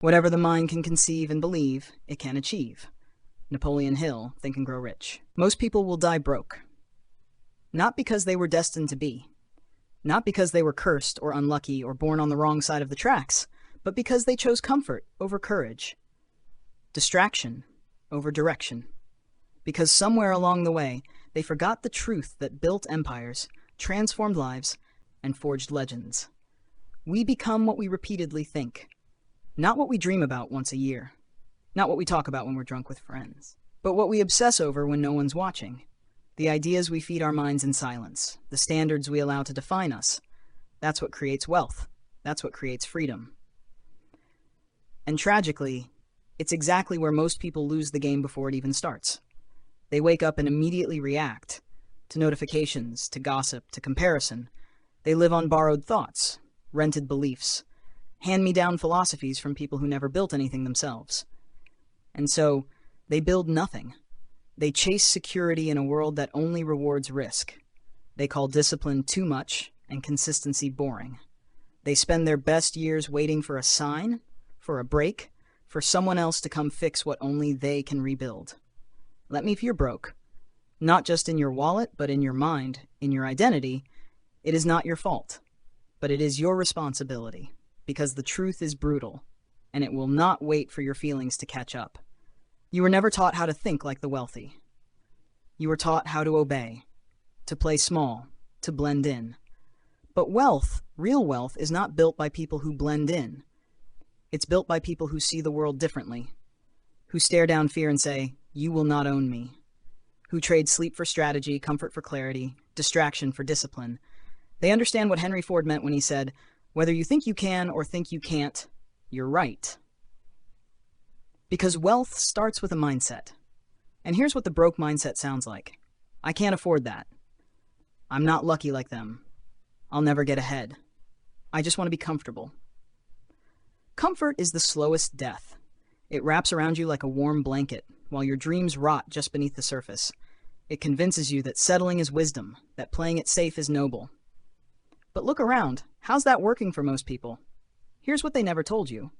Whatever the mind can conceive and believe, it can achieve. Napoleon Hill, Think and Grow Rich. Most people will die broke. Not because they were destined to be. Not because they were cursed or unlucky or born on the wrong side of the tracks, but because they chose comfort over courage. Distraction over direction. Because somewhere along the way, they forgot the truth that built empires, transformed lives, and forged legends. We become what we repeatedly think. Not what we dream about once a year. Not what we talk about when we're drunk with friends. But what we obsess over when no one's watching. The ideas we feed our minds in silence. The standards we allow to define us. That's what creates wealth. That's what creates freedom. And tragically, it's exactly where most people lose the game before it even starts. They wake up and immediately react to notifications, to gossip, to comparison. They live on borrowed thoughts, rented beliefs, hand-me-down philosophies from people who never built anything themselves. And so, they build nothing. They chase security in a world that only rewards risk. They call discipline too much and consistency boring. They spend their best years waiting for a sign, for a break, for someone else to come fix what only they can rebuild. Let me if you're broke. Not just in your wallet, but in your mind, in your identity. It is not your fault, but it is your responsibility. Because the truth is brutal, and it will not wait for your feelings to catch up. You were never taught how to think like the wealthy. You were taught how to obey, to play small, to blend in. But wealth, real wealth, is not built by people who blend in. It's built by people who see the world differently, who stare down fear and say, "You will not own me," who trade sleep for strategy, comfort for clarity, distraction for discipline. They understand what Henry Ford meant when he said, "Whether you think you can or think you can't, you're right." Because wealth starts with a mindset. And here's what the broke mindset sounds like. I can't afford that. I'm not lucky like them. I'll never get ahead. I just want to be comfortable. Comfort is the slowest death. It wraps around you like a warm blanket, while your dreams rot just beneath the surface. It convinces you that settling is wisdom, that playing it safe is noble. But look around. How's that working for most people? Here's what they never told you.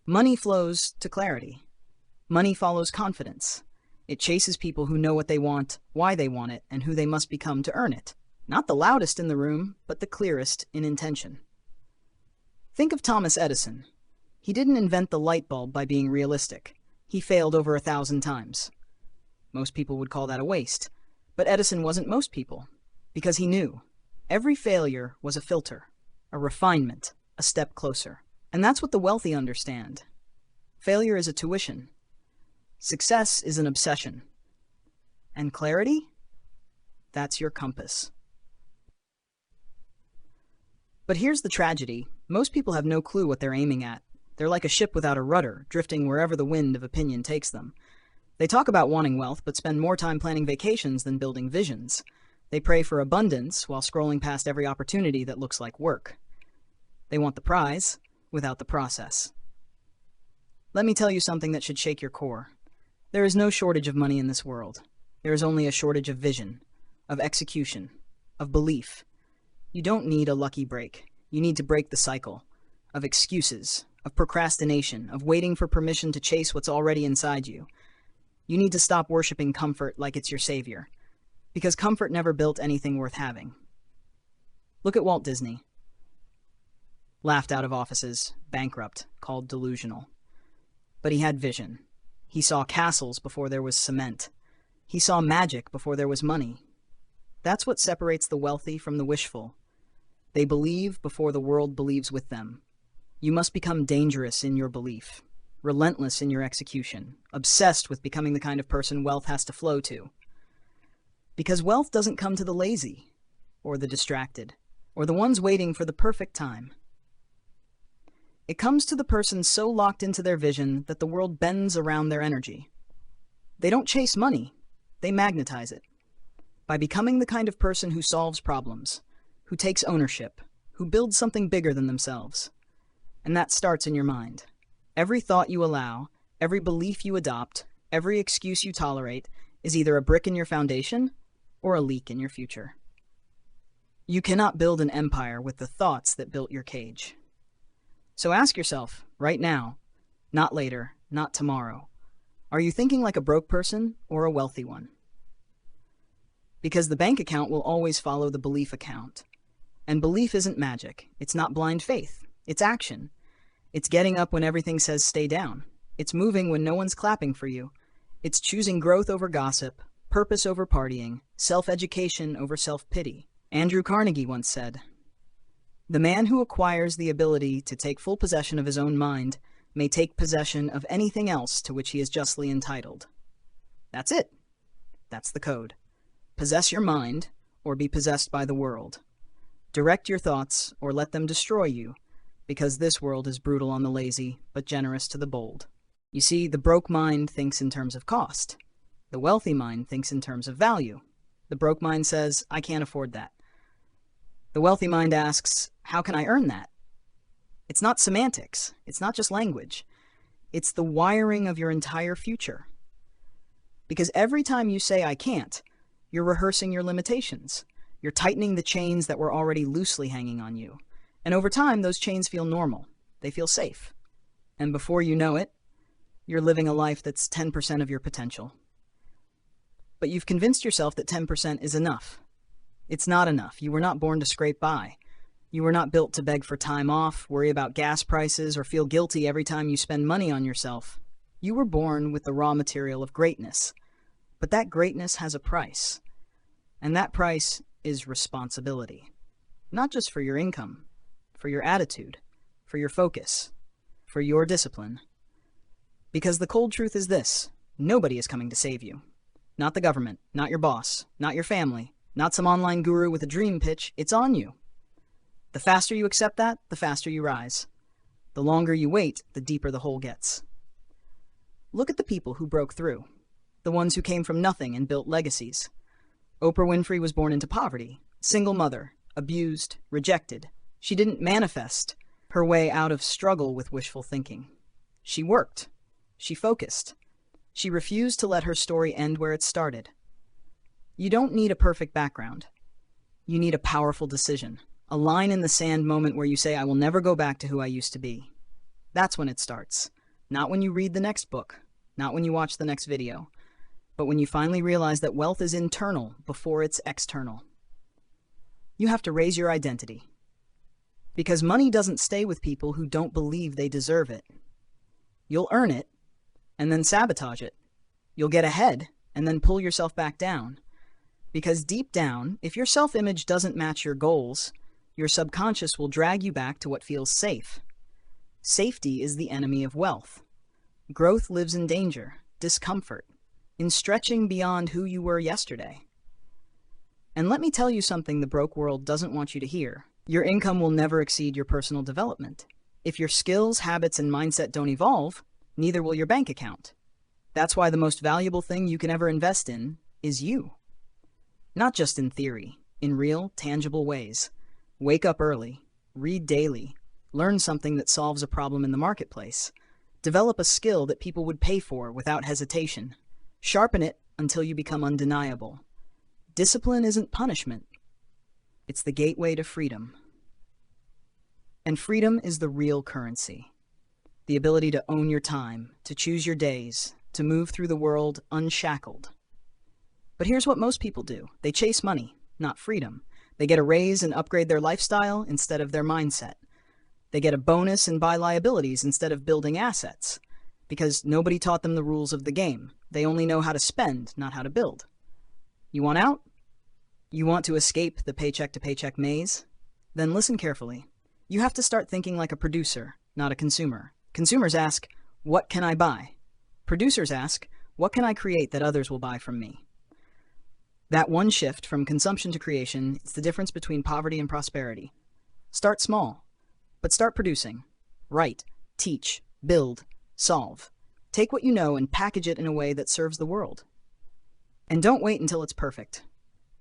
Money flows to clarity. Money follows confidence. It chases people who know what they want, why they want it, and who they must become to earn it. Not the loudest in the room, but the clearest in intention. Think of Thomas Edison. He didn't invent the light bulb by being realistic. He failed over 1,000 times. Most people would call that a waste. But Edison wasn't most people, because he knew. Every failure was a filter, a refinement, a step closer. And that's what the wealthy understand. Failure is a tuition. Success is an obsession. And clarity? That's your compass. But here's the tragedy. Most people have no clue what they're aiming at. They're like a ship without a rudder, drifting wherever the wind of opinion takes them. They talk about wanting wealth, but spend more time planning vacations than building visions. They pray for abundance while scrolling past every opportunity that looks like work. They want the prize without the process. Let me tell you something that should shake your core. There is no shortage of money in this world. There is only a shortage of vision, of execution, of belief. You don't need a lucky break. You need to break the cycle of excuses, of procrastination, of waiting for permission to chase what's already inside you. You need to stop worshiping comfort like it's your savior. Because comfort never built anything worth having. Look at Walt Disney. Laughed out of offices, bankrupt, called delusional. But he had vision. He saw castles before there was cement. He saw magic before there was money. That's what separates the wealthy from the wishful. They believe before the world believes with them. You must become dangerous in your belief, relentless in your execution, obsessed with becoming the kind of person wealth has to flow to. Because wealth doesn't come to the lazy, or the distracted, or the ones waiting for the perfect time. It comes to the person so locked into their vision that the world bends around their energy. They don't chase money, they magnetize it. By becoming the kind of person who solves problems, who takes ownership, who builds something bigger than themselves. And that starts in your mind. Every thought you allow, every belief you adopt, every excuse you tolerate is either a brick in your foundation or a leak in your future. You cannot build an empire with the thoughts that built your cage. So ask yourself, right now, not later, not tomorrow, are you thinking like a broke person or a wealthy one? Because the bank account will always follow the belief account. And belief isn't magic. It's not blind faith. It's action. It's getting up when everything says stay down. It's moving when no one's clapping for you. It's choosing growth over gossip, purpose over partying, self-education over self-pity. Andrew Carnegie once said, "The man who acquires the ability to take full possession of his own mind may take possession of anything else to which he is justly entitled." That's it. That's the code. Possess your mind, or be possessed by the world. Direct your thoughts, or let them destroy you, because this world is brutal on the lazy, but generous to the bold. You see, the broke mind thinks in terms of cost. The wealthy mind thinks in terms of value. The broke mind says, I can't afford that. The wealthy mind asks, how can I earn that? It's not semantics. It's not just language. It's the wiring of your entire future. Because every time you say, I can't, you're rehearsing your limitations. You're tightening the chains that were already loosely hanging on you. And over time, those chains feel normal. They feel safe. And before you know it, you're living a life that's 10% of your potential. But you've convinced yourself that 10% is enough. It's not enough. You were not born to scrape by. You were not built to beg for time off, worry about gas prices, or feel guilty every time you spend money on yourself. You were born with the raw material of greatness. But that greatness has a price. And that price is responsibility. Not just for your income, for your attitude, for your focus, for your discipline. Because the cold truth is this: nobody is coming to save you. Not the government, not your boss, not your family, not some online guru with a dream pitch. It's on you. The faster you accept that, the faster you rise. The longer you wait, the deeper the hole gets. Look at the people who broke through. The ones who came from nothing and built legacies. Oprah Winfrey was born into poverty, single mother, abused, rejected. She didn't manifest her way out of struggle with wishful thinking. She worked. She focused. She refused to let her story end where it started. You don't need a perfect background. You need a powerful decision. A line in the sand moment where you say, I will never go back to who I used to be. That's when it starts. Not when you read the next book. Not when you watch the next video. But when you finally realize that wealth is internal before it's external. You have to raise your identity. Because money doesn't stay with people who don't believe they deserve it. You'll earn it, and then sabotage it. You'll get ahead, and then pull yourself back down. Because deep down, if your self-image doesn't match your goals, your subconscious will drag you back to what feels safe. Safety is the enemy of wealth. Growth lives in danger, discomfort, in stretching beyond who you were yesterday. And let me tell you something the broke world doesn't want you to hear. Your income will never exceed your personal development. If your skills, habits, and mindset don't evolve, neither will your bank account. That's why the most valuable thing you can ever invest in is you. Not just in theory, in real, tangible ways. Wake up early, read daily, learn something that solves a problem in the marketplace. Develop a skill that people would pay for without hesitation. Sharpen it until you become undeniable. Discipline isn't punishment. It's the gateway to freedom. And freedom is the real currency. The ability to own your time, to choose your days, to move through the world unshackled. But here's what most people do. They chase money, not freedom. They get a raise and upgrade their lifestyle instead of their mindset. They get a bonus and buy liabilities instead of building assets. Because nobody taught them the rules of the game. They only know how to spend, not how to build. You want out? You want to escape the paycheck-to-paycheck maze? Then listen carefully. You have to start thinking like a producer, not a consumer. Consumers ask, what can I buy? Producers ask, what can I create that others will buy from me? That one shift from consumption to creation is the difference between poverty and prosperity. Start small, but start producing. Write, teach, build, solve. Take what you know and package it in a way that serves the world. And don't wait until it's perfect.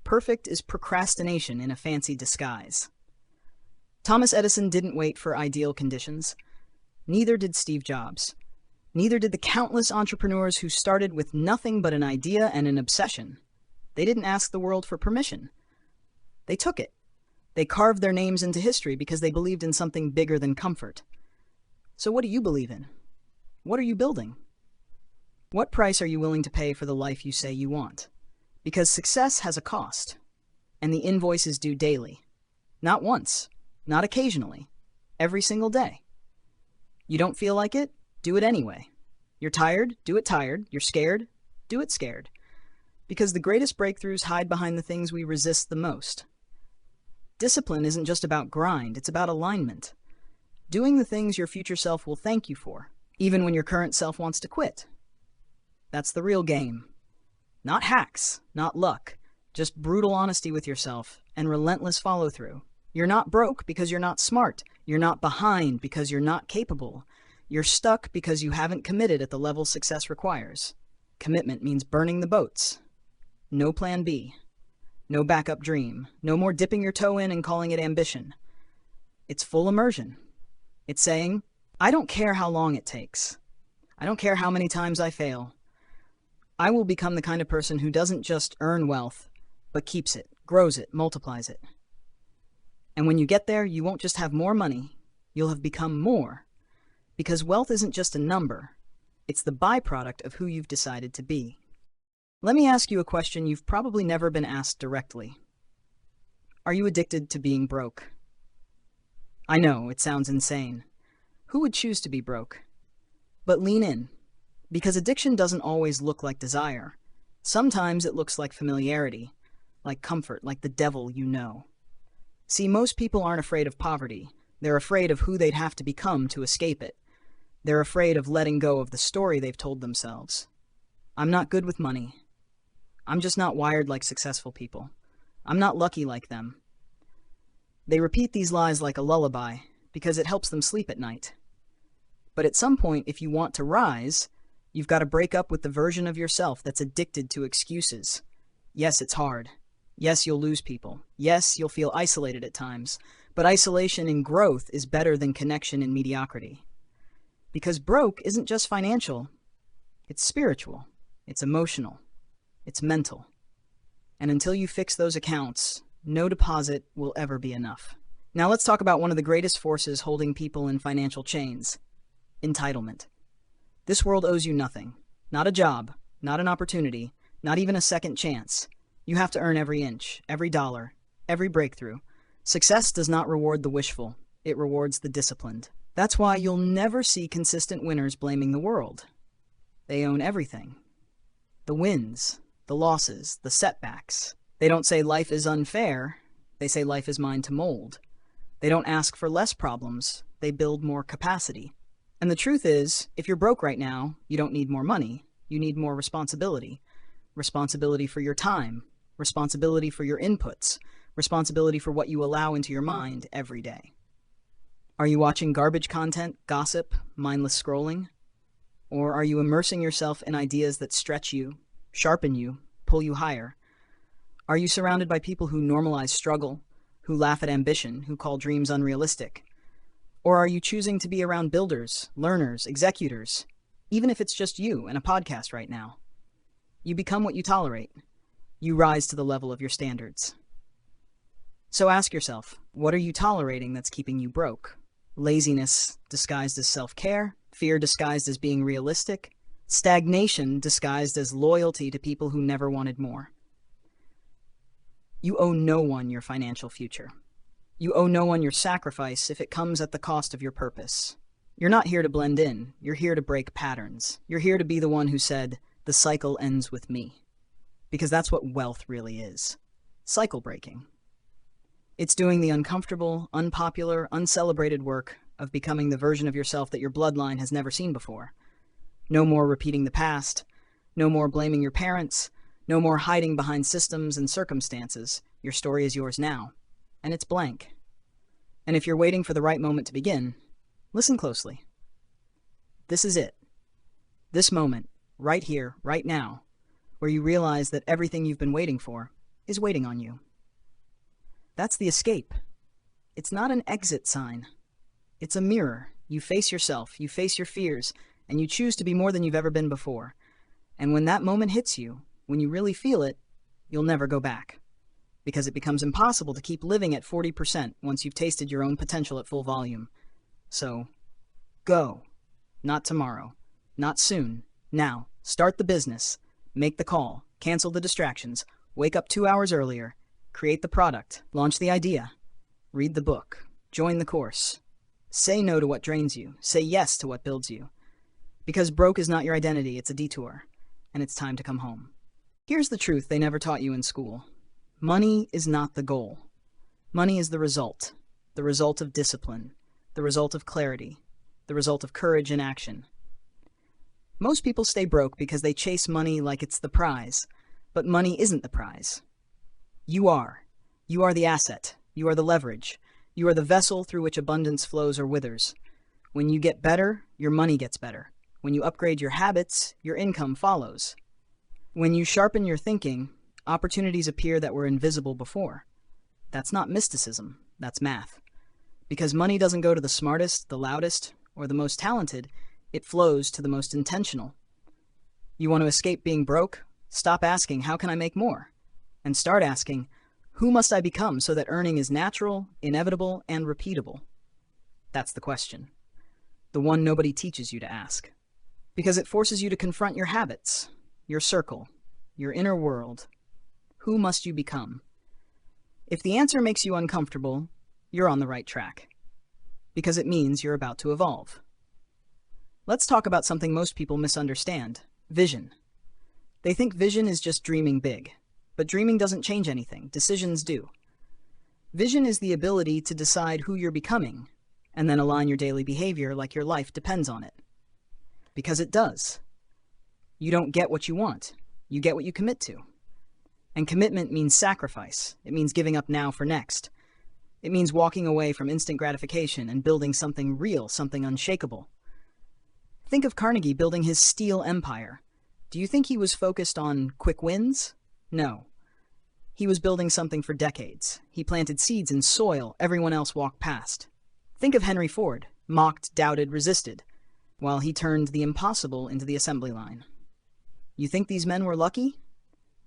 Perfect is procrastination in a fancy disguise. Thomas Edison didn't wait for ideal conditions. Neither did Steve Jobs. Neither did the countless entrepreneurs who started with nothing but an idea and an obsession. They didn't ask the world for permission. They took it. They carved their names into history because they believed in something bigger than comfort. So what do you believe in? What are you building? What price are you willing to pay for the life you say you want? Because success has a cost, and the invoice is due daily. Not once, not occasionally, every single day. You don't feel like it? Do it anyway. You're tired? Do it tired. You're scared? Do it scared. Because the greatest breakthroughs hide behind the things we resist the most. Discipline isn't just about grind, it's about alignment. Doing the things your future self will thank you for, even when your current self wants to quit. That's the real game. Not hacks, not luck, just brutal honesty with yourself and relentless follow-through. You're not broke because you're not smart. You're not behind because you're not capable. You're stuck because you haven't committed at the level success requires. Commitment means burning the boats. No plan B. No backup dream. No more dipping your toe in and calling it ambition. It's full immersion. It's saying, I don't care how long it takes. I don't care how many times I fail. I will become the kind of person who doesn't just earn wealth, but keeps it, grows it, multiplies it. And when you get there, you won't just have more money, you'll have become more. Because wealth isn't just a number, it's the byproduct of who you've decided to be. Let me ask you a question you've probably never been asked directly. Are you addicted to being broke? I know, it sounds insane. Who would choose to be broke? But lean in, because addiction doesn't always look like desire. Sometimes it looks like familiarity, like comfort, like the devil you know. See, most people aren't afraid of poverty. They're afraid of who they'd have to become to escape it. They're afraid of letting go of the story they've told themselves. I'm not good with money. I'm just not wired like successful people. I'm not lucky like them. They repeat these lies like a lullaby because it helps them sleep at night. But at some point, if you want to rise, you've got to break up with the version of yourself that's addicted to excuses. Yes, it's hard. Yes, you'll lose people. Yes, you'll feel isolated at times. But isolation in growth is better than connection in mediocrity. Because broke isn't just financial. It's spiritual. It's emotional. It's mental. And until you fix those accounts, no deposit will ever be enough. Now let's talk about one of the greatest forces holding people in financial chains. Entitlement. This world owes you nothing. Not a job, not an opportunity, not even a second chance. You have to earn every inch, every dollar, every breakthrough. Success does not reward the wishful. It rewards the disciplined. That's why you'll never see consistent winners blaming the world. They own everything. The wins, the losses, the setbacks. They don't say life is unfair. They say life is mine to mold. They don't ask for less problems. They build more capacity. And the truth is, if you're broke right now, you don't need more money. You need more responsibility. Responsibility for your time. Responsibility for your inputs. Responsibility for what you allow into your mind every day. Are you watching garbage content, gossip, mindless scrolling? Or are you immersing yourself in ideas that stretch you, sharpen you, pull you higher? Are you surrounded by people who normalize struggle, who laugh at ambition, who call dreams unrealistic? Or are you choosing to be around builders, learners, executors, even if it's just you and a podcast right now? You become what you tolerate. You rise to the level of your standards. So ask yourself, what are you tolerating that's keeping you broke? Laziness disguised as self-care, fear disguised as being realistic, stagnation disguised as loyalty to people who never wanted more. You owe no one your financial future. You owe no one your sacrifice if it comes at the cost of your purpose. You're not here to blend in. You're here to break patterns. You're here to be the one who said, the cycle ends with me. Because that's what wealth really is. Cycle breaking. It's doing the uncomfortable, unpopular, uncelebrated work of becoming the version of yourself that your bloodline has never seen before. No more repeating the past. No more blaming your parents. No more hiding behind systems and circumstances. Your story is yours now. And it's blank. And if you're waiting for the right moment to begin, listen closely. This is it. This moment, right here, right now, where you realize that everything you've been waiting for is waiting on you. That's the escape. It's not an exit sign. It's a mirror. You face yourself, you face your fears, and you choose to be more than you've ever been before. And when that moment hits you, when you really feel it, you'll never go back. Because it becomes impossible to keep living at 40% once you've tasted your own potential at full volume. So, Go. Not tomorrow. Not soon. Now. Start the business. Make the call. Cancel the distractions. Wake up 2 hours earlier. Create the product. Launch the idea. Read the book. Join the course. Say no to what drains you. Say yes to what builds you. Because broke is not your identity, it's a detour. And it's time to come home. Here's the truth they never taught you in school. Money is not the goal. Money is the result of discipline, the result of clarity, the result of courage and action. Most people stay broke because they chase money like it's the prize, but money isn't the prize. You are. You are the asset. You are the leverage. You are the vessel through which abundance flows or withers. When you get better, your money gets better. When you upgrade your habits, your income follows. When you sharpen your thinking, opportunities appear that were invisible before. That's not mysticism, that's math. Because money doesn't go to the smartest, the loudest, or the most talented, it flows to the most intentional. You want to escape being broke? Stop asking, how can I make more? And start asking, who must I become so that earning is natural, inevitable, and repeatable? That's the question. The one nobody teaches you to ask. Because it forces you to confront your habits, your circle, your inner world. Who must you become? If the answer makes you uncomfortable, you're on the right track. Because it means you're about to evolve. Let's talk about something most people misunderstand: vision. They think vision is just dreaming big. But dreaming doesn't change anything, decisions do. Vision is the ability to decide who you're becoming, and then align your daily behavior like your life depends on it. Because it does. You don't get what you want, you get what you commit to. And commitment means sacrifice. It means giving up now for next. It means walking away from instant gratification and building something real, something unshakable. Think of Carnegie building his steel empire. Do you think he was focused on quick wins? No. He was building something for decades. He planted seeds in soil everyone else walked past. Think of Henry Ford, mocked, doubted, resisted, while he turned the impossible into the assembly line. You think these men were lucky?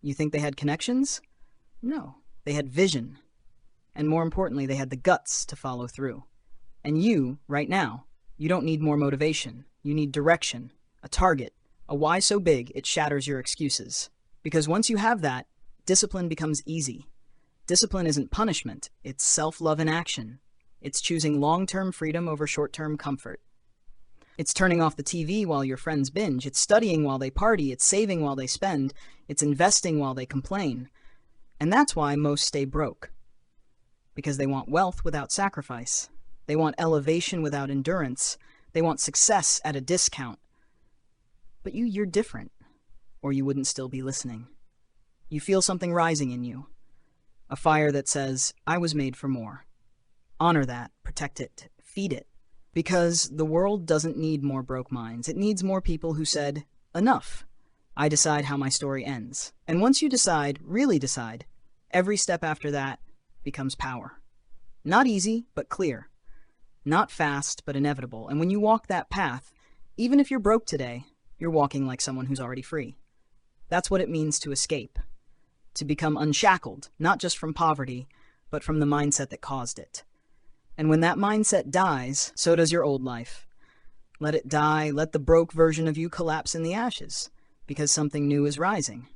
You think they had connections? No, they had vision. And more importantly, they had the guts to follow through. And you, right now, you don't need more motivation. You need direction, a target, a why so big it shatters your excuses. Because once you have that, discipline becomes easy. Discipline isn't punishment, it's self-love in action. It's choosing long-term freedom over short-term comfort. It's turning off the TV while your friends binge. It's studying while they party. It's saving while they spend. It's investing while they complain. And that's why most stay broke. Because they want wealth without sacrifice. They want elevation without endurance. They want success at a discount. But you're different, or you wouldn't still be listening. You feel something rising in you. A fire that says, I was made for more. Honor that, protect it, feed it. Because the world doesn't need more broke minds. It needs more people who said, enough. I decide how my story ends. And once you decide, really decide, every step after that becomes power. Not easy, but clear. Not fast, but inevitable. And when you walk that path, even if you're broke today, you're walking like someone who's already free. That's what it means to escape. To become unshackled, not just from poverty, but from the mindset that caused it. And when that mindset dies, so does your old life. Let it die, let the broke version of you collapse in the ashes, because something new is rising,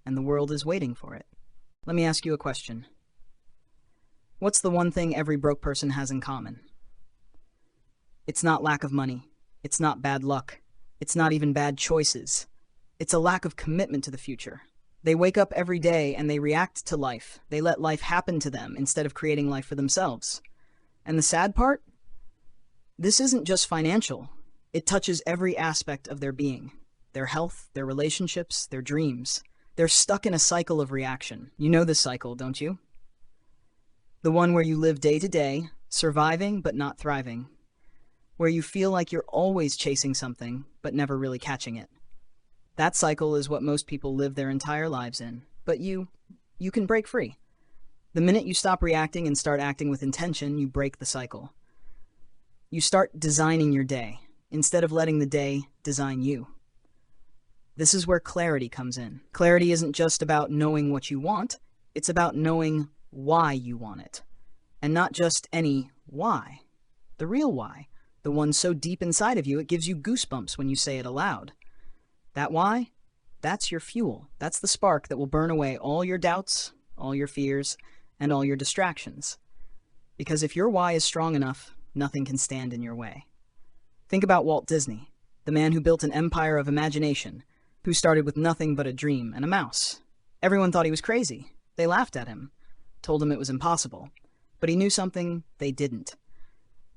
and the world is waiting for it. Let me ask you a question. What's the one thing every broke person has in common? It's not lack of money. It's not bad luck. It's not even bad choices. It's a lack of commitment to the future. They wake up every day and they react to life. They let life happen to them instead of creating life for themselves. And the sad part? This isn't just financial. It touches every aspect of their being. Their health, their relationships, their dreams. They're stuck in a cycle of reaction. You know this cycle, don't you? The one where you live day to day, surviving but not thriving. Where you feel like you're always chasing something, but never really catching it. That cycle is what most people live their entire lives in. But you can break free. The minute you stop reacting and start acting with intention, you break the cycle. You start designing your day, instead of letting the day design you. This is where clarity comes in. Clarity isn't just about knowing what you want, it's about knowing why you want it. And not just any why. The real why. the one so deep inside of you it gives you goosebumps when you say it aloud. That why? That's your fuel. That's the spark that will burn away all your doubts, all your fears, and all your distractions. Because if your why is strong enough, nothing can stand in your way. Think about Walt Disney, the man who built an empire of imagination, who started with nothing but a dream and a mouse. Everyone thought he was crazy. They laughed at him, told him it was impossible. But he knew something they didn't.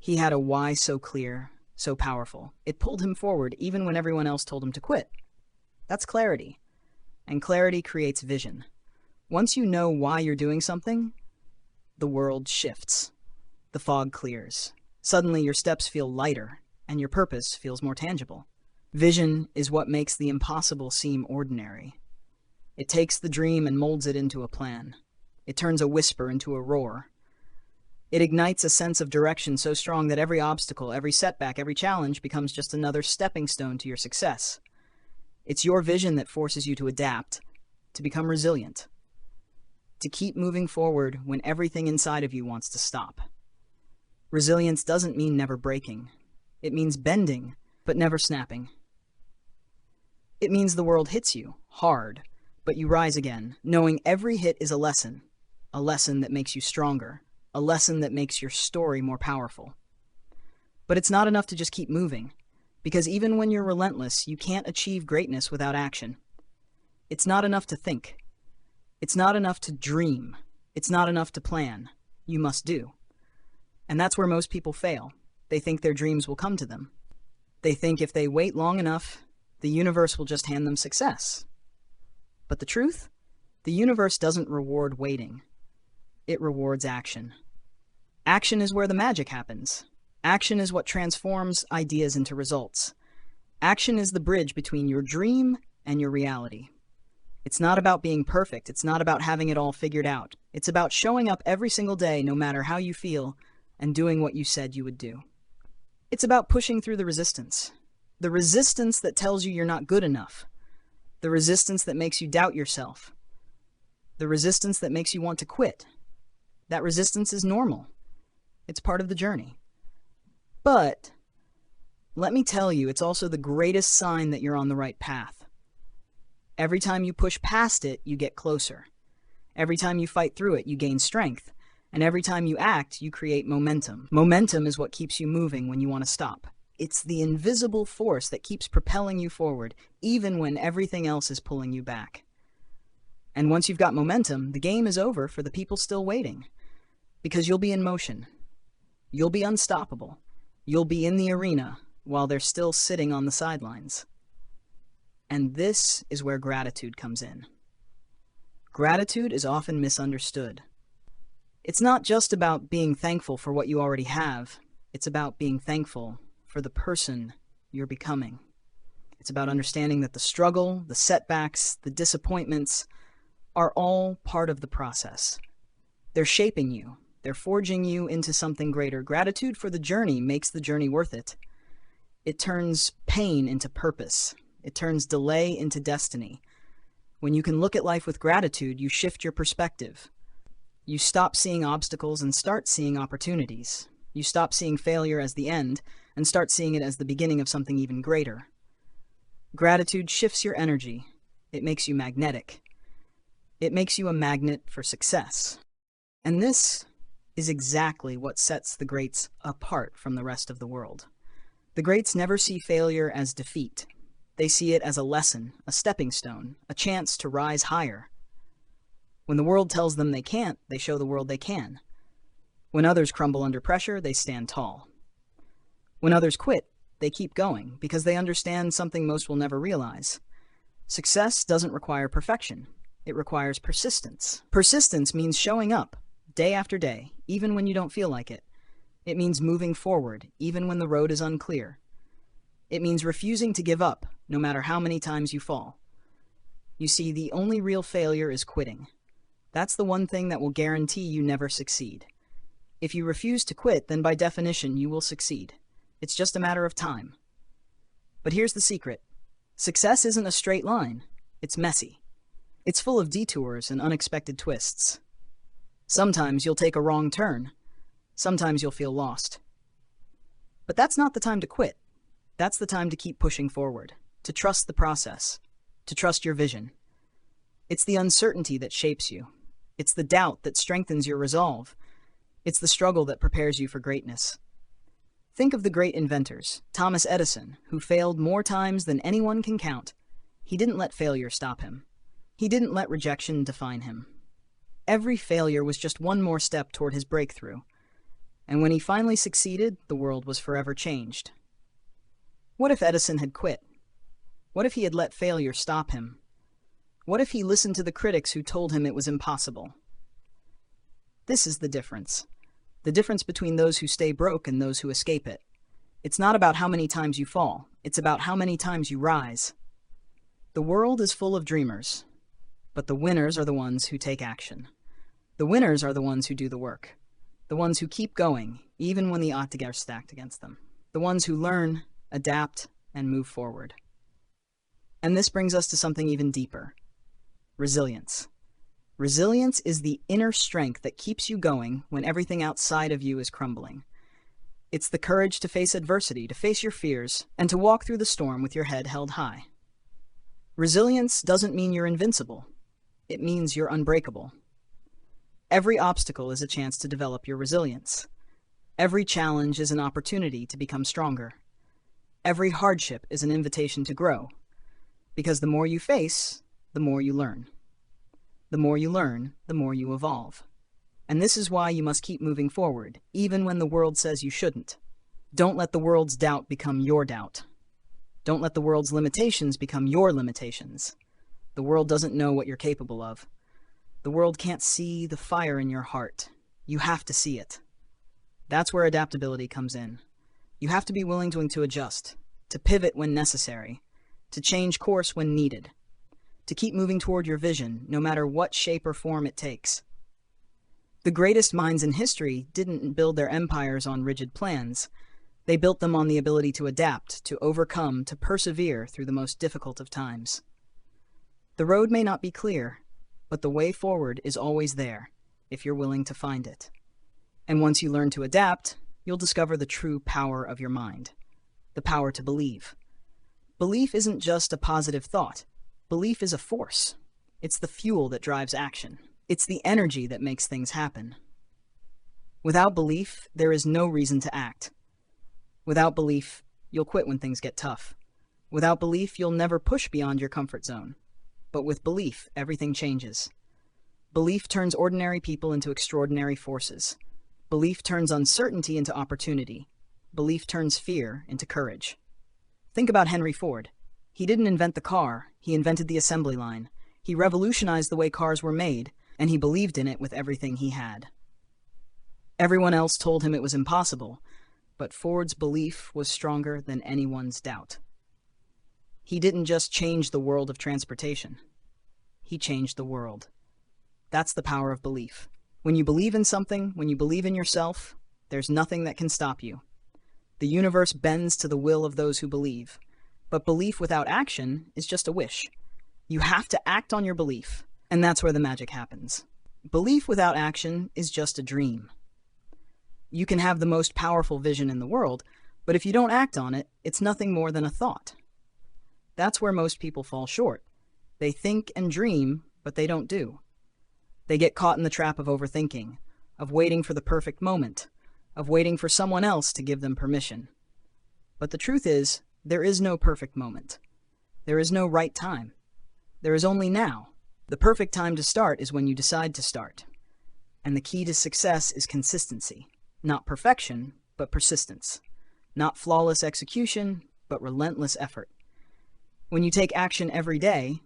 He had a why so clear, so powerful. It pulled him forward even when everyone else told him to quit. That's clarity. And clarity creates vision. Once you know why you're doing something, the world shifts. The fog clears. Suddenly your steps feel lighter, and your purpose feels more tangible. Vision is what makes the impossible seem ordinary. It takes the dream and molds it into a plan. It turns a whisper into a roar. It ignites a sense of direction so strong that every obstacle, every setback, every challenge becomes just another stepping stone to your success. It's your vision that forces you to adapt, to become resilient, to keep moving forward when everything inside of you wants to stop. Resilience doesn't mean never breaking. It means bending, but never snapping. It means the world hits you hard, but you rise again, knowing every hit is a lesson that makes you stronger, a lesson that makes your story more powerful. But it's not enough to just keep moving, because even when you're relentless, you can't achieve greatness without action. It's not enough to think. It's not enough to dream. It's not enough to plan. You must do. And that's where most people fail. They think their dreams will come to them. They think if they wait long enough, the universe will just hand them success. But the truth? The universe doesn't reward waiting. It rewards action. Action is where the magic happens. Action is what transforms ideas into results. Action is the bridge between your dream and your reality. It's not about being perfect. It's not about having it all figured out. It's about showing up every single day, no matter how you feel, and doing what you said you would do. It's about pushing through the resistance that tells you you're not good enough, the resistance that makes you doubt yourself, the resistance that makes you want to quit. That resistance is normal. It's part of the journey. But let me tell you, it's also the greatest sign that you're on the right path. Every time you push past it, you get closer. Every time you fight through it, you gain strength. And every time you act, you create momentum. Momentum is what keeps you moving when you want to stop. It's the invisible force that keeps propelling you forward, even when everything else is pulling you back. And once you've got momentum, the game is over for the people still waiting. Because you'll be in motion. You'll be unstoppable. You'll be in the arena while they're still sitting on the sidelines. And this is where gratitude comes in. Gratitude is often misunderstood. It's not just about being thankful for what you already have. It's about being thankful for the person you're becoming. It's about understanding that the struggle, the setbacks, the disappointments are all part of the process. They're shaping you. They're forging you into something greater. Gratitude for the journey makes the journey worth it. It turns pain into purpose. It turns delay into destiny. When you can look at life with gratitude, you shift your perspective. You stop seeing obstacles and start seeing opportunities. You stop seeing failure as the end and start seeing it as the beginning of something even greater. Gratitude shifts your energy. It makes you magnetic. It makes you a magnet for success. And this is exactly what sets the greats apart from the rest of the world. The greats never see failure as defeat. They see it as a lesson, a stepping stone, a chance to rise higher. When the world tells them they can't, they show the world they can. When others crumble under pressure, they stand tall. When others quit, they keep going because they understand something most will never realize. Success doesn't require perfection. It requires persistence. Persistence means showing up day after day, even when you don't feel like it. It means moving forward, even when the road is unclear. It means refusing to give up, no matter how many times you fall. You see, the only real failure is quitting. That's the one thing that will guarantee you never succeed. If you refuse to quit, then by definition, you will succeed. It's just a matter of time. But here's the secret. Success isn't a straight line. It's messy. It's full of detours and unexpected twists. Sometimes you'll take a wrong turn. Sometimes you'll feel lost. But that's not the time to quit. That's the time to keep pushing forward, to trust the process, to trust your vision. It's the uncertainty that shapes you. It's the doubt that strengthens your resolve. It's the struggle that prepares you for greatness. Think of the great inventors, Thomas Edison, who failed more times than anyone can count. He didn't let failure stop him. He didn't let rejection define him. Every failure was just one more step toward his breakthrough. And when he finally succeeded, the world was forever changed. What if Edison had quit? What if he had let failure stop him? What if he listened to the critics who told him it was impossible? This is the difference. The difference between those who stay broke and those who escape it. It's not about how many times you fall. It's about how many times you rise. The world is full of dreamers, but the winners are the ones who take action. The winners are the ones who do the work. The ones who keep going, even when the odds are stacked against them. The ones who learn, adapt, and move forward. And this brings us to something even deeper. Resilience. Resilience is the inner strength that keeps you going when everything outside of you is crumbling. It's the courage to face adversity, to face your fears, and to walk through the storm with your head held high. Resilience doesn't mean you're invincible. It means you're unbreakable. Every obstacle is a chance to develop your resilience. Every challenge is an opportunity to become stronger. Every hardship is an invitation to grow. Because the more you face, the more you learn. The more you learn, the more you evolve. And this is why you must keep moving forward, even when the world says you shouldn't. Don't let the world's doubt become your doubt. Don't let the world's limitations become your limitations. The world doesn't know what you're capable of. The world can't see the fire in your heart. You have to see it. That's where adaptability comes in. You have to be willing to adjust, to pivot when necessary, to change course when needed, to keep moving toward your vision, no matter what shape or form it takes. The greatest minds in history didn't build their empires on rigid plans. They built them on the ability to adapt, to overcome, to persevere through the most difficult of times. The road may not be clear, but the way forward is always there, if you're willing to find it. And once you learn to adapt, you'll discover the true power of your mind, the power to believe. Belief isn't just a positive thought. Belief is a force. It's the fuel that drives action. It's the energy that makes things happen. Without belief, there is no reason to act. Without belief, you'll quit when things get tough. Without belief, you'll never push beyond your comfort zone. But with belief, everything changes. Belief turns ordinary people into extraordinary forces. Belief turns uncertainty into opportunity. Belief turns fear into courage. Think about Henry Ford. He didn't invent the car, he invented the assembly line. He revolutionized the way cars were made, and he believed in it with everything he had. Everyone else told him it was impossible, but Ford's belief was stronger than anyone's doubt. He didn't just change the world of transportation. He changed the world. That's the power of belief. When you believe in something, when you believe in yourself, there's nothing that can stop you. The universe bends to the will of those who believe. But belief without action is just a wish. You have to act on your belief, and that's where the magic happens. Belief without action is just a dream. You can have the most powerful vision in the world, but if you don't act on it, it's nothing more than a thought. That's where most people fall short. They think and dream, but they don't do. They get caught in the trap of overthinking, of waiting for the perfect moment, of waiting for someone else to give them permission. But the truth is, there is no perfect moment. There is no right time. There is only now. The perfect time to start is when you decide to start. And the key to success is consistency. Not perfection, but persistence. Not flawless execution, but relentless effort. When you take action every day,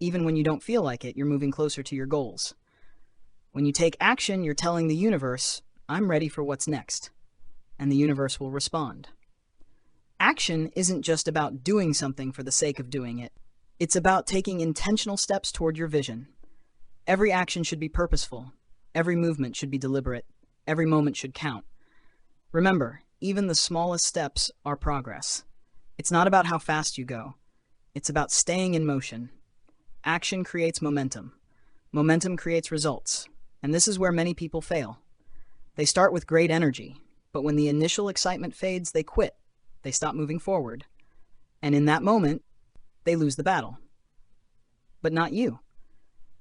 even when you don't feel like it, you're moving closer to your goals. When you take action, you're telling the universe, I'm ready for what's next. And the universe will respond. Action isn't just about doing something for the sake of doing it. It's about taking intentional steps toward your vision. Every action should be purposeful. Every movement should be deliberate. Every moment should count. Remember, even the smallest steps are progress. It's not about how fast you go. It's about staying in motion. Action creates momentum. Momentum creates results. And this is where many people fail. They start with great energy, But when the initial excitement fades, they quit. They stop moving forward. And in that moment, they lose the battle. But not you.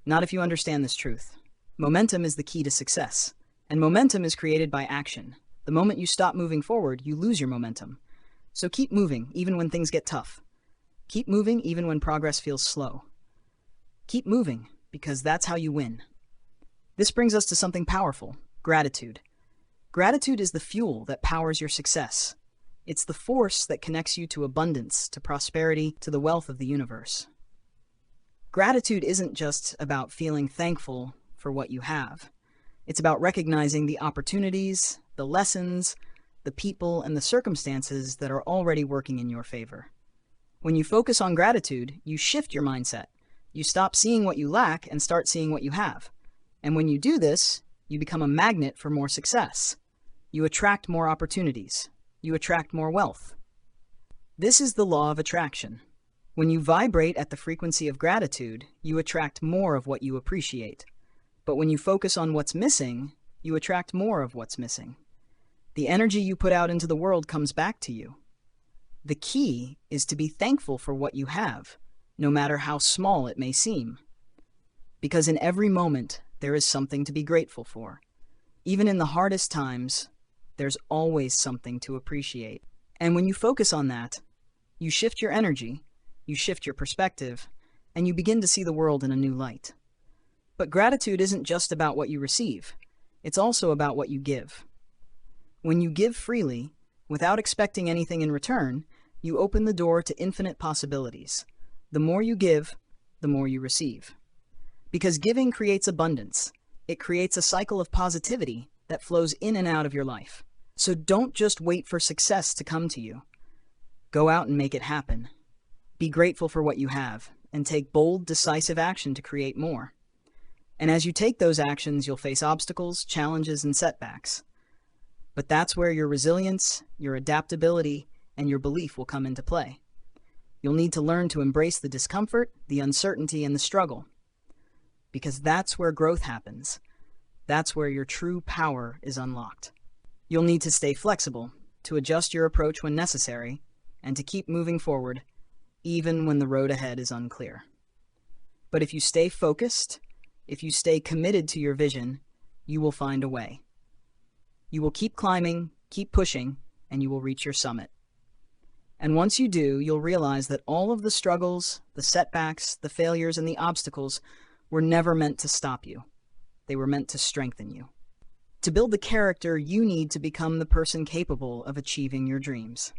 Not if you understand this truth. Momentum is the key to success. And momentum is created by action. The moment you stop moving forward, you lose your momentum. So keep moving, even when things get tough. Keep moving, even when progress feels slow. Keep moving, because that's how you win. This brings us to something powerful: gratitude. Gratitude is the fuel that powers your success. It's the force that connects you to abundance, to prosperity, to the wealth of the universe. Gratitude isn't just about feeling thankful for what you have. It's about recognizing the opportunities, the lessons, the people, and the circumstances that are already working in your favor. When you focus on gratitude, you shift your mindset. You stop seeing what you lack and start seeing what you have. And when you do this, you become a magnet for more success. You attract more opportunities. You attract more wealth. This is the law of attraction. When you vibrate at the frequency of gratitude, you attract more of what you appreciate. But when you focus on what's missing, you attract more of what's missing. The energy you put out into the world comes back to you. The key is to be thankful for what you have, no matter how small it may seem. Because in every moment, there is something to be grateful for. Even in the hardest times, there's always something to appreciate. And when you focus on that, you shift your energy, you shift your perspective, and you begin to see the world in a new light. But gratitude isn't just about what you receive. It's also about what you give. When you give freely, without expecting anything in return, you open the door to infinite possibilities. The more you give, the more you receive. Because giving creates abundance. It creates a cycle of positivity that flows in and out of your life. So don't just wait for success to come to you. Go out and make it happen. Be grateful for what you have, and take bold, decisive action to create more. And as you take those actions, you'll face obstacles, challenges, and setbacks. But that's where your resilience, your adaptability, and your belief will come into play. You'll need to learn to embrace the discomfort, the uncertainty, and the struggle. Because that's where growth happens. That's where your true power is unlocked. You'll need to stay flexible, to adjust your approach when necessary, and to keep moving forward, even when the road ahead is unclear. But if you stay focused, if you stay committed to your vision, you will find a way. You will keep climbing, keep pushing, and you will reach your summit. And once you do, you'll realize that all of the struggles, the setbacks, the failures, and the obstacles were never meant to stop you. They were meant to strengthen you. To build the character you need to become the person capable of achieving your dreams.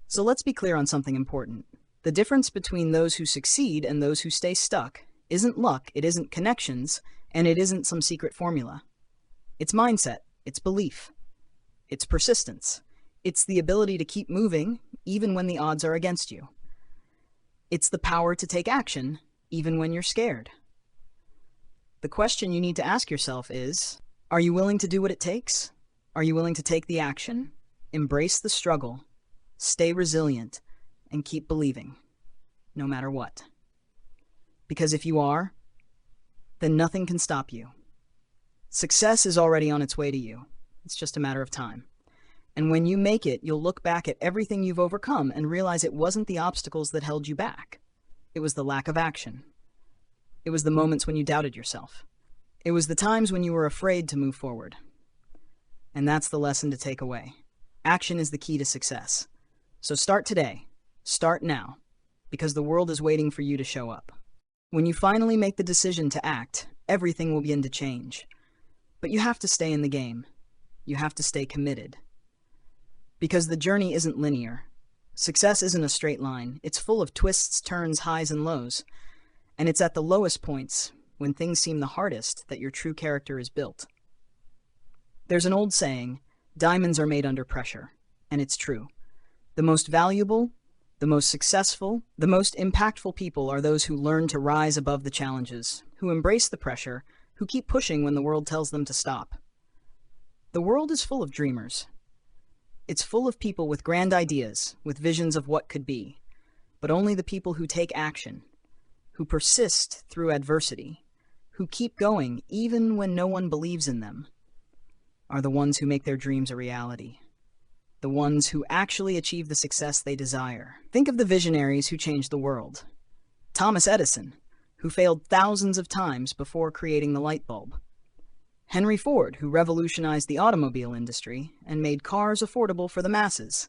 So let's be clear on something important. The difference between those who succeed and those who stay stuck isn't luck, it isn't connections, and it isn't some secret formula. It's mindset, it's belief, it's persistence. It's the ability to keep moving even when the odds are against you. It's the power to take action even when you're scared. The question you need to ask yourself is, are you willing to do what it takes? Are you willing to take the action, embrace the struggle, stay resilient, and keep believing, no matter what? Because if you are, then nothing can stop you. Success is already on its way to you. It's just a matter of time. And when you make it, you'll look back at everything you've overcome and realize it wasn't the obstacles that held you back. It was the lack of action. It was the moments when you doubted yourself. It was the times when you were afraid to move forward. And that's the lesson to take away. Action is the key to success. So start today. Start now. Because the world is waiting for you to show up. When you finally make the decision to act, everything will begin to change. But you have to stay in the game. You have to stay committed. Because the journey isn't linear. Success isn't a straight line. It's full of twists, turns, highs, and lows. And it's at the lowest points, when things seem the hardest, that your true character is built. There's an old saying, diamonds are made under pressure. And it's true. The most valuable, the most successful, the most impactful people are those who learn to rise above the challenges, who embrace the pressure, who keep pushing when the world tells them to stop. The world is full of dreamers. It's full of people with grand ideas, with visions of what could be. But only the people who take action, who persist through adversity, who keep going even when no one believes in them, are the ones who make their dreams a reality. the ones who actually achieve the success they desire. Think of the visionaries who changed the world. Thomas Edison, who failed thousands of times before creating the light bulb. Henry Ford, who revolutionized the automobile industry and made cars affordable for the masses.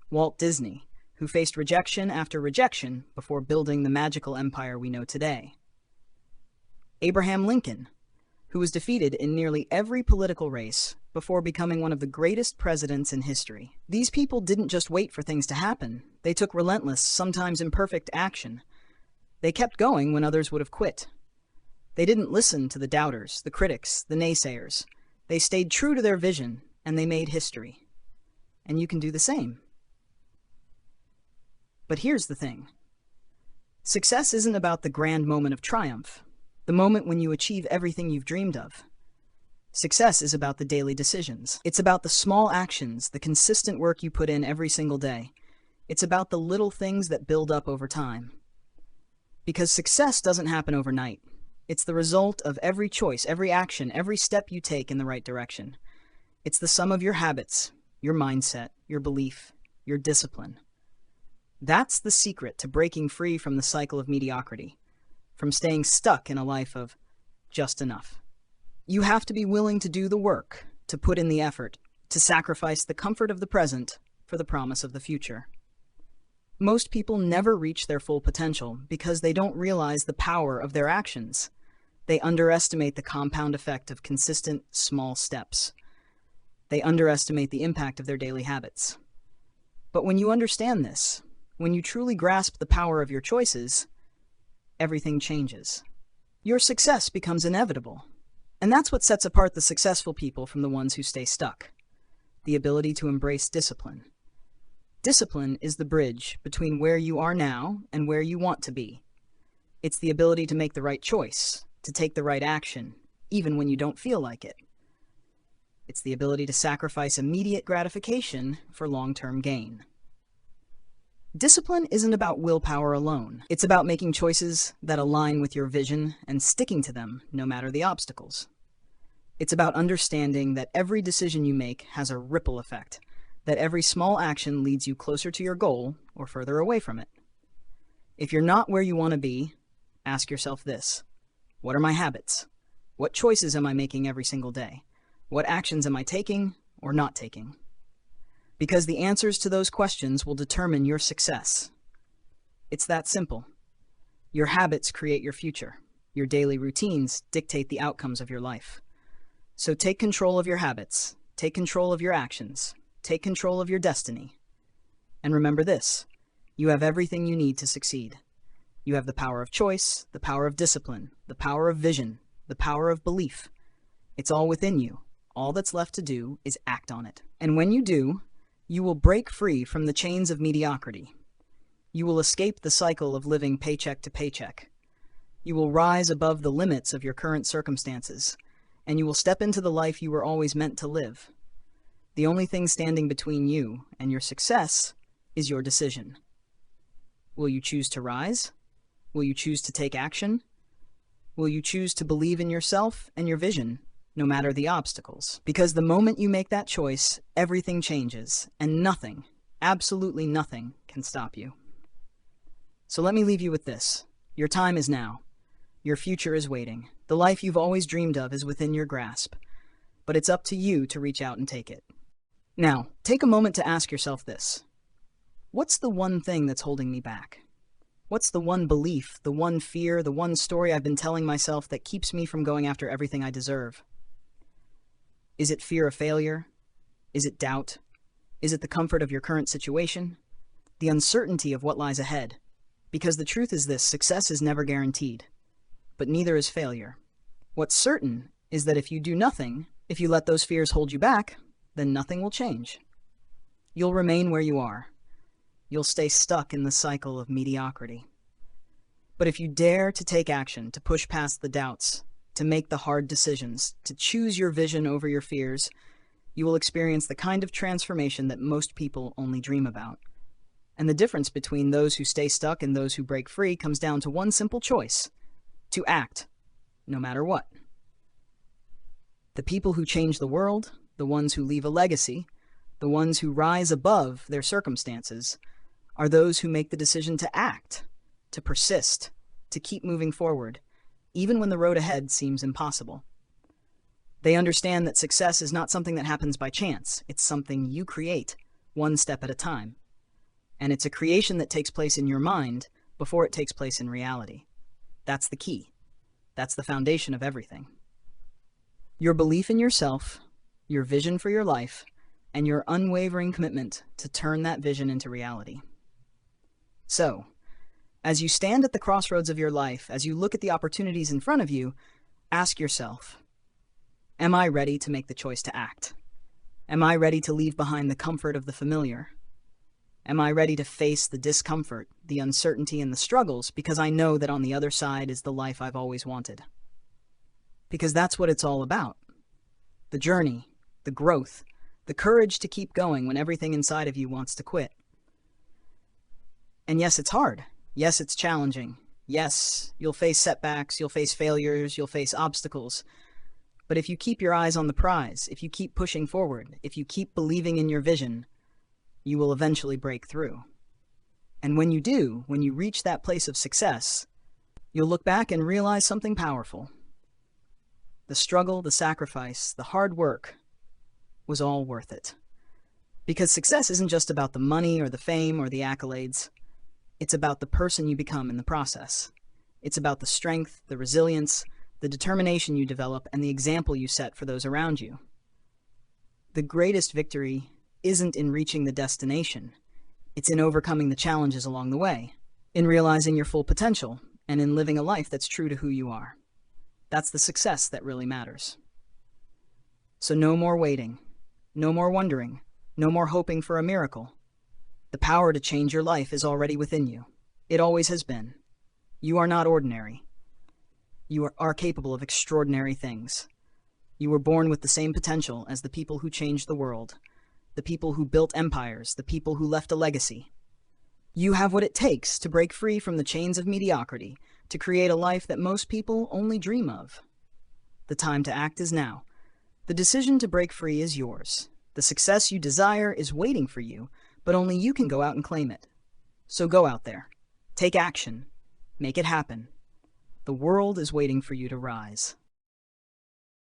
Walt Disney, who faced rejection after rejection before building the magical empire we know today. Abraham Lincoln, who was defeated in nearly every political race before becoming one of the greatest presidents in history. These people didn't just wait for things to happen. They took relentless, sometimes imperfect action. They kept going when others would have quit. They didn't listen to the doubters, the critics, the naysayers. They stayed true to their vision, and they made history. And you can do the same. But here's the thing. Success isn't about the grand moment of triumph, the moment when you achieve everything you've dreamed of. Success is about the daily decisions. It's about the small actions, the consistent work you put in every single day. It's about the little things that build up over time. Because success doesn't happen overnight. It's the result of every choice, every action, every step you take in the right direction. It's the sum of your habits, your mindset, your belief, your discipline. That's the secret to breaking free from the cycle of mediocrity, from staying stuck in a life of just enough. You have to be willing to do the work, to put in the effort, to sacrifice the comfort of the present for the promise of the future. Most people never reach their full potential because they don't realize the power of their actions. They underestimate the compound effect of consistent, small steps. They underestimate the impact of their daily habits. But when you understand this, when you truly grasp the power of your choices, everything changes. Your success becomes inevitable. And that's what sets apart the successful people from the ones who stay stuck. The ability to embrace discipline. Discipline is the bridge between where you are now and where you want to be. It's the ability to make the right choice, to take the right action, even when you don't feel like it. It's the ability to sacrifice immediate gratification for long-term gain. Discipline isn't about willpower alone. It's about making choices that align with your vision and sticking to them no matter the obstacles. It's about understanding that every decision you make has a ripple effect, that every small action leads you closer to your goal or further away from it. If you're not where you want to be, ask yourself this: what are my habits? What choices am I making every single day? What actions am I taking or not taking? Because the answers to those questions will determine your success. It's that simple. Your habits create your future. Your daily routines dictate the outcomes of your life. So take control of your habits, take control of your actions, take control of your destiny. And remember this: you have everything you need to succeed. You have the power of choice, the power of discipline, the power of vision, the power of belief. It's all within you. All that's left to do is act on it. And when you do, you will break free from the chains of mediocrity. You will escape the cycle of living paycheck to paycheck. You will rise above the limits of your current circumstances, and you will step into the life you were always meant to live. The only thing standing between you and your success is your decision. Will you choose to rise? Will you choose to take action? Will you choose to believe in yourself and your vision, no matter the obstacles? Because the moment you make that choice, everything changes, and nothing, absolutely nothing, can stop you. So let me leave you with this. Your time is now. Your future is waiting. The life you've always dreamed of is within your grasp, but it's up to you to reach out and take it. Now, take a moment to ask yourself this: what's the one thing that's holding me back? What's the one belief, the one fear, the one story I've been telling myself that keeps me from going after everything I deserve? Is it fear of failure? Is it doubt? Is it the comfort of your current situation? The uncertainty of what lies ahead? Because the truth is this: success is never guaranteed, but neither is failure. What's certain is that if you do nothing, if you let those fears hold you back, then nothing will change. You'll remain where you are. You'll stay stuck in the cycle of mediocrity. But if you dare to take action, to push past the doubts, to make the hard decisions, to choose your vision over your fears, you will experience the kind of transformation that most people only dream about. And the difference between those who stay stuck and those who break free comes down to one simple choice: to act, no matter what. The people who change the world, the ones who leave a legacy, The ones who rise above their circumstances are those who make the decision to act, to persist, to keep moving forward, even when the road ahead seems impossible. They understand that success is not something that happens by chance. It's something you create, one step at a time. And it's a creation that takes place in your mind before it takes place in reality. That's the key. That's the foundation of everything. Your belief in yourself, your vision for your life, and your unwavering commitment to turn that vision into reality. So, as you stand at the crossroads of your life, as you look at the opportunities in front of you, ask yourself, am I ready to make the choice to act? Am I ready to leave behind the comfort of the familiar? Am I ready to face the discomfort, the uncertainty, and the struggles because I know that on the other side is the life I've always wanted? Because that's what it's all about. The journey, the growth, the courage to keep going when everything inside of you wants to quit. And yes, it's hard. Yes, it's challenging. Yes, you'll face setbacks, you'll face failures, you'll face obstacles. But if you keep your eyes on the prize, if you keep pushing forward, if you keep believing in your vision, you will eventually break through. And when you do, when you reach that place of success, you'll look back and realize something powerful. The struggle, the sacrifice, the hard work was all worth it. Because success isn't just about the money or the fame or the accolades. It's about the person you become in the process. It's about the strength, the resilience, the determination you develop, and the example you set for those around you. The greatest victory isn't in reaching the destination. It's in overcoming the challenges along the way, in realizing your full potential, and in living a life that's true to who you are. That's the success that really matters. So no more waiting, no more wondering, no more hoping for a miracle. The power to change your life is already within you. It always has been. You are not ordinary. You are capable of extraordinary things. You were born with the same potential as the people who changed the world, the people who built empires, the people who left a legacy. You have what it takes to break free from the chains of mediocrity, to create a life that most people only dream of. The time to act is now. The decision to break free is yours. The success you desire is waiting for you, but only you can go out and claim it. So go out there. Take action. Make it happen. The world is waiting for you to rise.